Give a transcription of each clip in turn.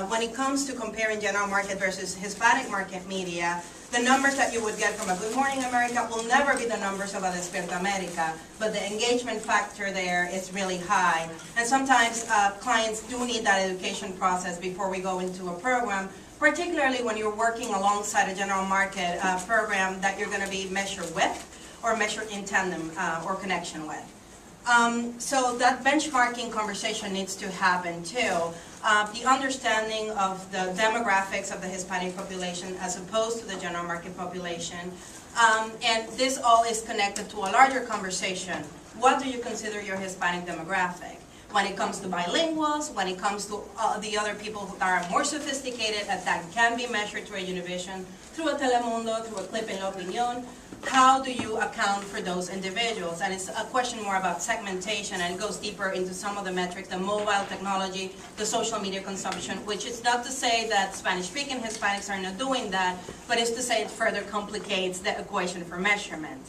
when it comes to comparing general market versus Hispanic market media, the numbers that you would get from a Good Morning America will never be the numbers of a Despierta America, but the engagement factor there is really high. And sometimes clients do need that education process before we go into a program, particularly when you're working alongside a general market program that you're going to be measured with or measured in tandem or connection with. So that benchmarking conversation needs to happen too. The understanding of the demographics of the Hispanic population as opposed to the general market population. And this all is connected to a larger conversation. What do you consider your Hispanic demographic? When it comes to bilinguals, when it comes to the other people that are more sophisticated, that can be measured through a Univision, through a Telemundo, through a Clip en La Opinión, how do you account for those individuals? And it's a question more about segmentation, and it goes deeper into some of the metrics, the mobile technology, the social media consumption, which is not to say that Spanish-speaking Hispanics are not doing that, but it's to say it further complicates the equation for measurement.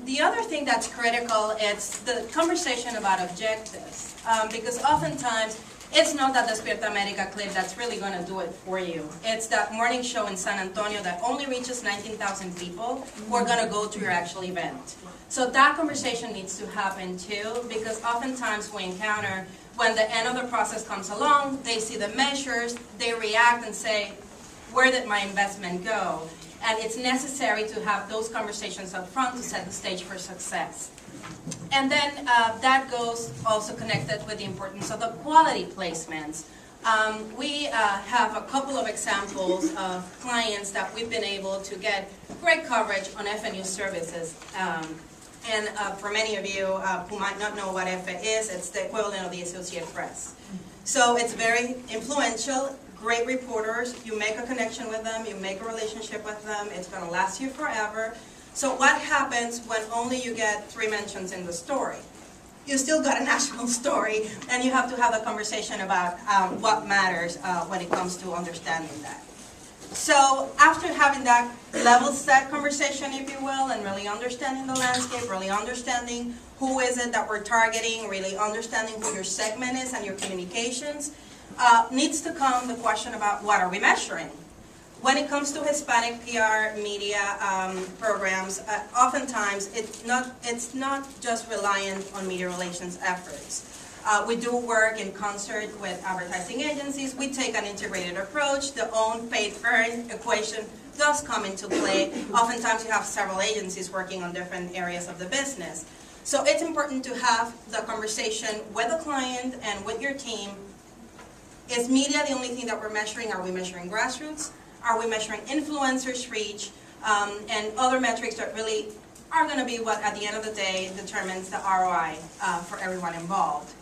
The other thing that's critical is the conversation about objectives, because oftentimes it's not that Despierta America clip that's really going to do it for you. It's that morning show in San Antonio that only reaches 19,000 people who are going to go to your actual event. So that conversation needs to happen too, because oftentimes we encounter when the end of the process comes along, they see the measures, they react and say, where did my investment go? And it's necessary to have those conversations up front to set the stage for success. And then that goes also connected with the importance of the quality placements. We have a couple of examples of clients that we've been able to get great coverage on FNU services. And for many of you who might not know what FA is, it's the equivalent of the Associated Press. So it's very influential. Great reporters, you make a connection with them, you make a relationship with them, it's going to last you forever. So what happens when only you get 3 mentions in the story? You still got a national story, and you have to have a conversation about what matters when it comes to understanding that. So after having that level set conversation, if you will, and really understanding the landscape, really understanding who is it that we're targeting, really understanding who your segment is and your communications, needs to come the question about what are we measuring. When it comes to Hispanic PR media programs, oftentimes it's not just reliant on media relations efforts. We do work in concert with advertising agencies. We take an integrated approach. The own paid earned equation does come into play. Oftentimes you have several agencies working on different areas of the business. So it's important to have the conversation with the client and with your team. Is media the only thing that we're measuring? Are we measuring grassroots? Are we measuring influencers' reach? And other metrics that really are going to be what, at the end of the day, determines the ROI for everyone involved.